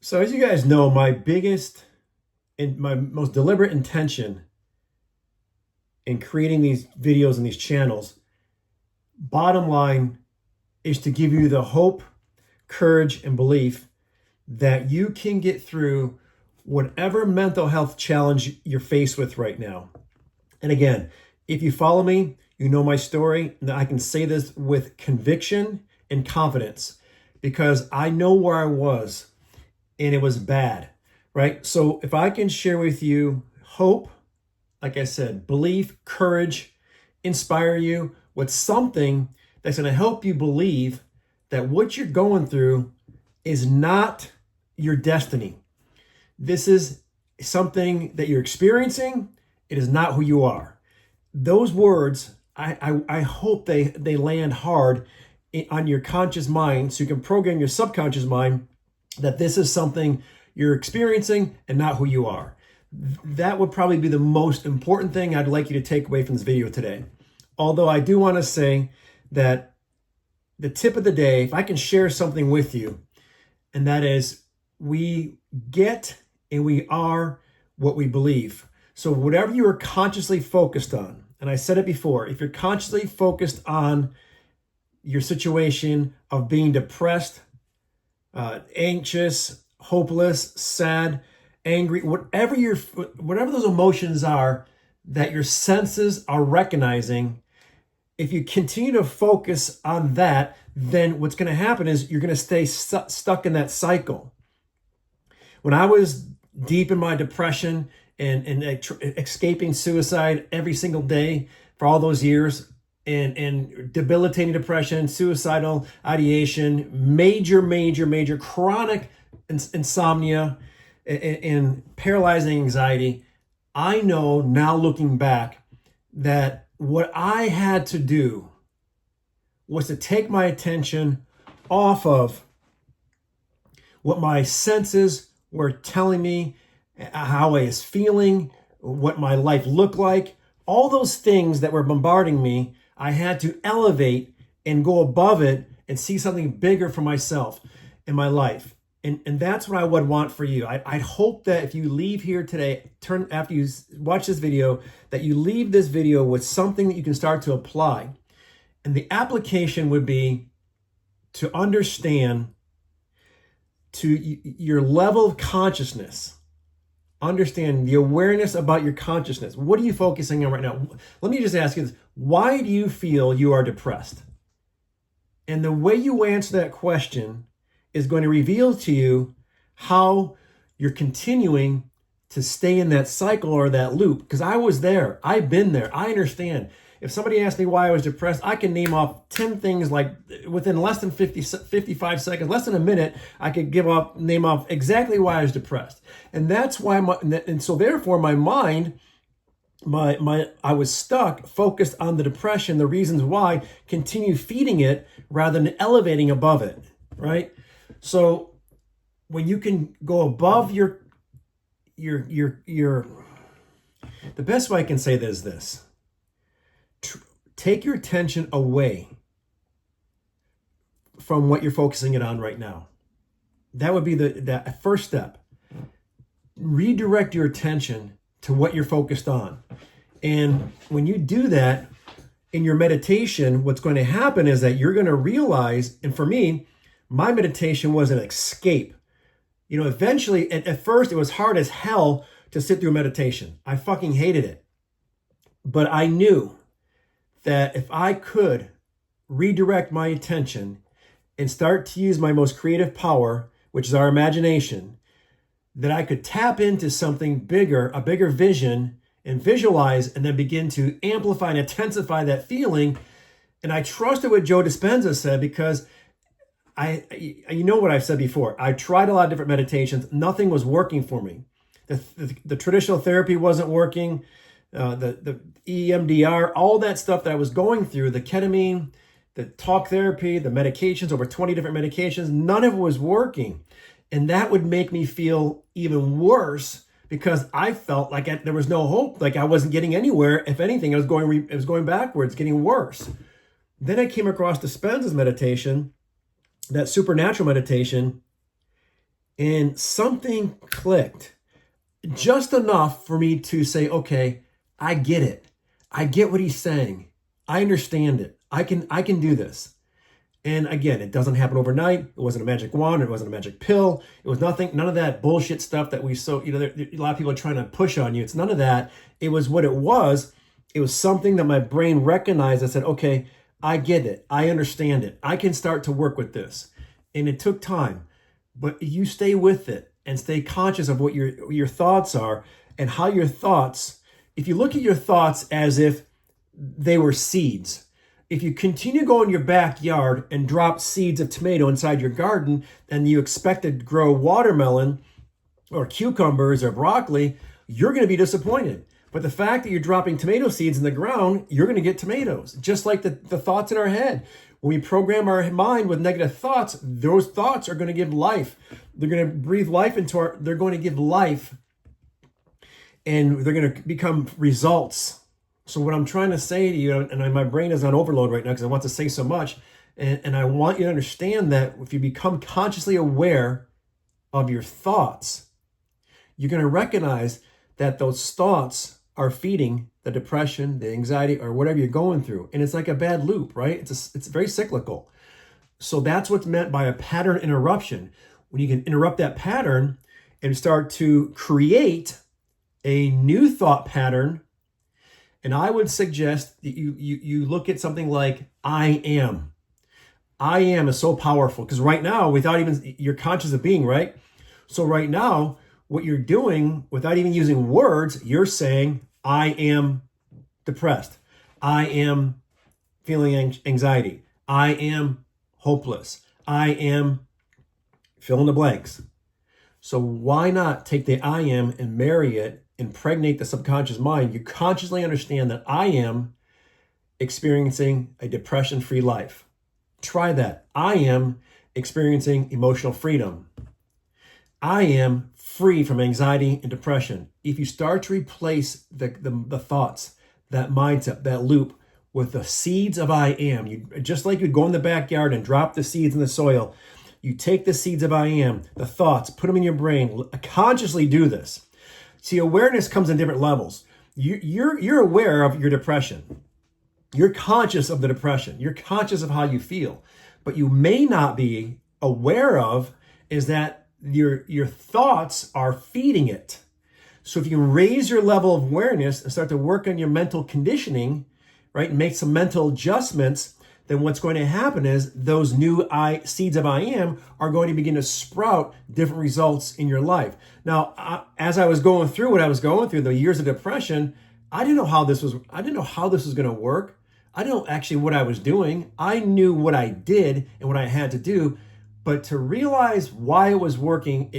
So as you guys know, my biggest and my most deliberate intention in creating these videos and these channels, bottom line, is to give you the hope, courage, and belief that you can get through whatever mental health challenge you're faced with right now. And again, if you follow me, you know my story, and I can say this with conviction and confidence because I know where I was and it was bad, right? So if I can share with you hope, like I said, belief, courage, inspire you with something that's going to help you believe that what you're going through is not your destiny. This is something that you're experiencing. It is not who you are. Those words, I hope they land hard on your conscious mind so you can program your subconscious mind that this is something you're experiencing and not who you are. That would probably be the most important thing I'd like you to take away from this video today. Although I do want to say that the tip of the day, if I can share something with you, and that is we get and we are what we believe. So whatever you are consciously focused on, and I said it before, if you're consciously focused on your situation of being depressed, anxious, hopeless, sad, angry, whatever those emotions are that your senses are recognizing, if you continue to focus on that, then what's going to happen is you're going to stay stuck in that cycle. When I was deep in my depression and escaping suicide every single day for all those years, and debilitating depression, suicidal ideation, major chronic insomnia, and paralyzing anxiety, I know now looking back that what I had to do was to take my attention off of what my senses were telling me, how I was feeling, what my life looked like, all those things that were bombarding me. I had to elevate and go above it and see something bigger for myself in my life. And that's what I would want for you. I hope that if you leave here today, after you watch this video, that you leave this video with something that you can start to apply. And the application would be to understand to your level of consciousness. Understand the awareness about your consciousness. What are you focusing on right now? Let me just ask you this. Why do you feel you are depressed? And the way you answer that question is going to reveal to you how you're continuing to stay in that cycle or that loop. Because I was there. I've been there. I understand. If somebody asked me why I was depressed, I can name off 10 things like within less than 55 seconds, less than a minute, I could name off exactly why I was depressed. And that's why, so therefore my mind, I was stuck, focused on the depression, the reasons why, continue feeding it rather than elevating above it, right? So when you can go above the best way I can say this is this. Take your attention away from what you're focusing it on right now. That would be the first step. Redirect your attention to what you're focused on. And when you do that in your meditation, what's going to happen is that you're going to realize, and for me, my meditation was an escape. You know, eventually, at first, it was hard as hell to sit through meditation. I fucking hated it. But I knew that if I could redirect my attention and start to use my most creative power, which is our imagination, that I could tap into something bigger, a bigger vision, and visualize, and then begin to amplify and intensify that feeling. And I trusted what Joe Dispenza said because you know what I've said before. I tried a lot of different meditations. Nothing was working for me. The traditional therapy wasn't working. The EMDR, all that stuff that I was going through, the ketamine, the talk therapy, the medications, over 20 different medications, none of it was working. And that would make me feel even worse because I felt like there was no hope, like I wasn't getting anywhere. If anything, it was going backwards, getting worse. Then I came across Dispenza's meditation, that supernatural meditation, And something clicked just enough for me to say, okay, I get it. I get what he's saying. I understand it. I can do this. And again, it doesn't happen overnight. It wasn't a magic wand. It wasn't a magic pill. It was nothing, none of that bullshit stuff that we a lot of people are trying to push on you. It's none of that. It was what it was. It was something that my brain recognized. I said, okay, I get it. I understand it. I can start to work with this. And it took time, but you stay with it and stay conscious of what your thoughts are and how your thoughts, if you look at your thoughts as if they were seeds, if you continue to go in your backyard and drop seeds of tomato inside your garden and you expect to grow watermelon or cucumbers or broccoli, you're going to be disappointed. But the fact that you're dropping tomato seeds in the ground, you're going to get tomatoes. Just like the thoughts in our head. When we program our mind with negative thoughts, those thoughts are going to give life. They're going to breathe life into they're going to give life, and they're going to become results. So what I'm trying to say to you, and my brain is on overload right now because I want to say so much, and I want you to understand that if you become consciously aware of your thoughts, you're going to recognize that those thoughts are feeding the depression, the anxiety, or whatever you're going through. And it's like a bad loop, right? It's very cyclical. So that's what's meant by a pattern interruption. When you can interrupt that pattern and start to create a new thought pattern. And I would suggest that you look at something like I am. I am is so powerful because right now, without even, you're conscious of being, right? So right now, what you're doing without even using words, you're saying, I am depressed. I am feeling anxiety. I am hopeless. I am fill in the blanks. So why not take the I am and marry it, impregnate the subconscious mind? You consciously understand that I am experiencing a depression-free life. Try that. I am experiencing emotional freedom. I am free from anxiety and depression. If you start to replace the thoughts, that mindset, that loop with the seeds of I am, you just like you'd go in the backyard and drop the seeds in the soil, you take the seeds of I am, the thoughts, put them in your brain, consciously do this. See, awareness comes in different levels. You're aware of your depression. You're conscious of the depression. You're conscious of how you feel. But you may not be aware of is that your thoughts are feeding it. So if you raise your level of awareness and start to work on your mental conditioning, right, and make some mental adjustments, then what's going to happen is those new seeds of I am are going to begin to sprout different results in your life. Now, as I was going through what I was going through, the years of depression, I didn't know how this was going to work. I didn't know actually what I was doing. I knew what I did and what I had to do. But to realize why it was working,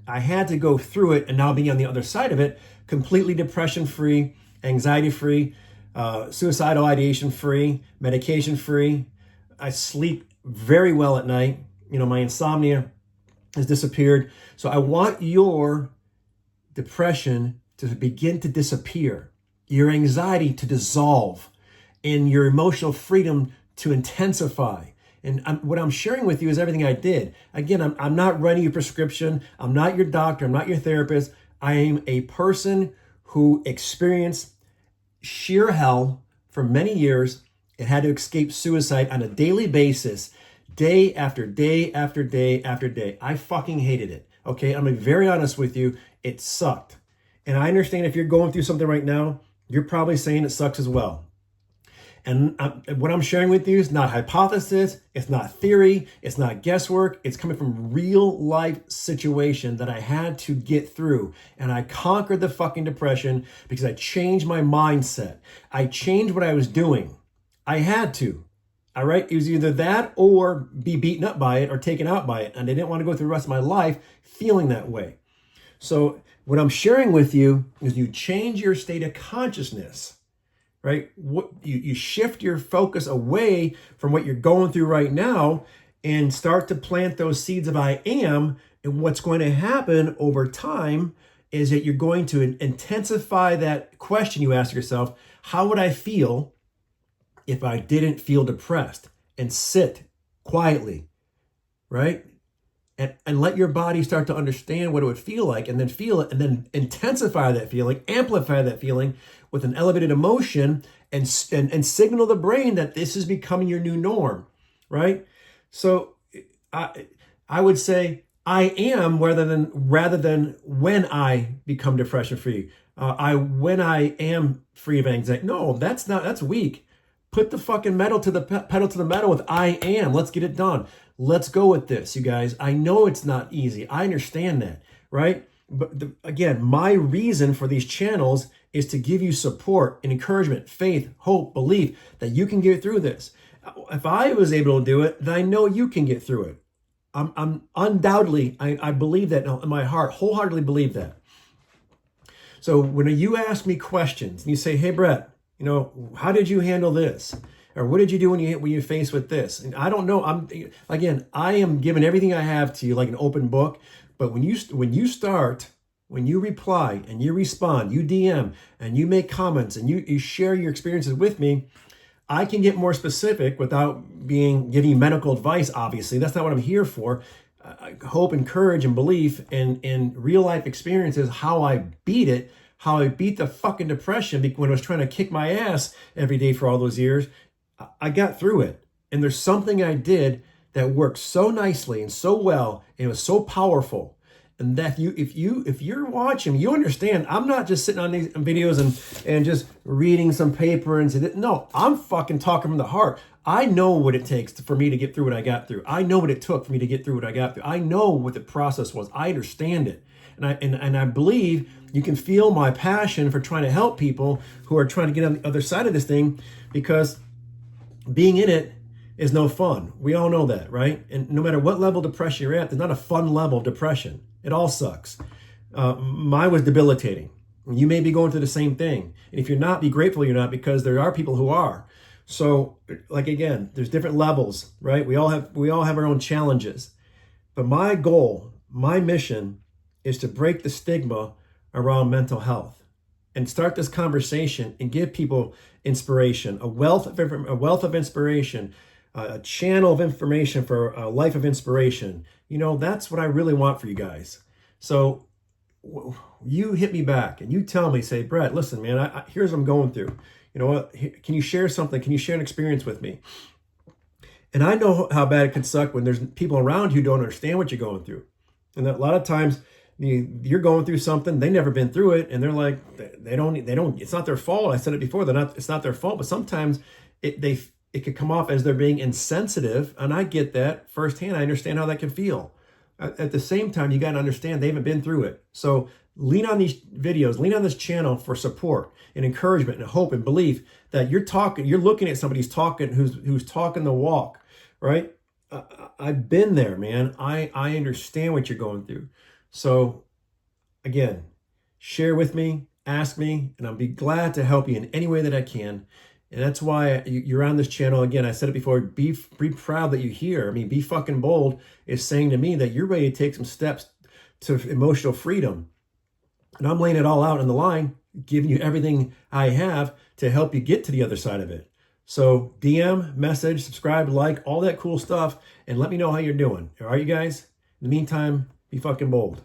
I had to go through it and now being on the other side of it, completely depression-free, anxiety-free, suicidal ideation-free, medication-free. I sleep very well at night. My insomnia has disappeared. So I want your depression to begin to disappear, your anxiety to dissolve, and your emotional freedom to intensify. And what I'm sharing with you is everything I did. Again, I'm not writing you a prescription. I'm not your doctor. I'm not your therapist. I am a person who experienced sheer hell for many years and had to escape suicide on a daily basis, day after day after day after day. I fucking hated it. Okay, I'm gonna be very honest with you. It sucked. And I understand if you're going through something right now, you're probably saying it sucks as well. And what I'm sharing with you is not hypothesis, it's not theory, it's not guesswork. It's coming from real life situation that I had to get through. And I conquered the fucking depression because I changed my mindset. I changed what I was doing. I had to. All right. It was either that or be beaten up by it or taken out by it. And I didn't want to go through the rest of my life feeling that way. So what I'm sharing with you is you change your state of consciousness. Right? You shift your focus away from what you're going through right now and start to plant those seeds of I am. And what's going to happen over time is that you're going to intensify that question you ask yourself, how would I feel if I didn't feel depressed? And sit quietly, right? and let your body start to understand what it would feel like, and then feel it, and then intensify that feeling, amplify that feeling with an elevated emotion, and signal the brain that this is becoming your new norm, right? So I would say I am rather than when I become depression free. When I am free of anxiety. No, that's weak. Put the fucking pedal to the metal with I am. Let's get it done. Let's go with this, you guys. I know it's not easy. I understand that, right? But again, my reason for these channels is to give you support and encouragement, faith, hope, belief that you can get through this. If I was able to do it, then I know you can get through it. I'm undoubtedly, I believe that in my heart, wholeheartedly believe that. So when you ask me questions and you say, hey, Brett, how did you handle this? Or what did you do when you faced with this? And I don't know. I am giving everything I have to you like an open book. But when you reply and you respond, you DM and you make comments and you share your experiences with me, I can get more specific without giving you medical advice. Obviously, that's not what I'm here for. Hope and courage and belief and real life experiences, how I beat it, how I beat the fucking depression when I was trying to kick my ass every day for all those years. I got through it. And there's something I did that worked so nicely and so well, and it was so powerful. And that if you're watching, you understand, I'm not just sitting on these videos and just reading some paper and saying, no, I'm fucking talking from the heart. I know what it takes for me to get through what I got through. I know what it took for me to get through what I got through. I know what the process was. I understand it. And I believe you can feel my passion for trying to help people who are trying to get on the other side of this thing, because being in it is no fun. We all know that, right? And no matter what level of depression you're at, there's not a fun level of depression. It all sucks. Mine was debilitating. You may be going through the same thing. And if you're not, be grateful you're not, because there are people who are. So, like, again, there's different levels, right? We all have our own challenges. But my goal, my mission is to break the stigma around mental health and start this conversation and give people inspiration, a wealth of inspiration, a channel of information for a life of inspiration. That's what I really want for you guys. So you hit me back and you tell me, say, Brett, listen, man, here's what I'm going through. You know what? Can you share something? Can you share an experience with me? And I know how bad it can suck when there's people around you who don't understand what you're going through. And a lot of times you're going through something, they've never been through it, and they're like, they don't, it's not their fault. I said it before, it's not their fault, but sometimes it could come off as they're being insensitive, and I get that firsthand. I understand how that can feel. At the same time, you got to understand they haven't been through it. So lean on these videos, lean on this channel for support and encouragement and hope and belief that you're looking at somebody who's talking the walk, right? I've been there, man. I understand what you're going through. So again, share with me, ask me, and I'll be glad to help you in any way that I can. And that's why you're on this channel. Again, I said it before, be proud that you're here. I mean, Be Fucking Bold is saying to me that you're ready to take some steps to emotional freedom. And I'm laying it all out on the line, giving you everything I have to help you get to the other side of it. So DM, message, subscribe, like, all that cool stuff, and let me know how you're doing. All right, you guys? In the meantime, be fucking bold.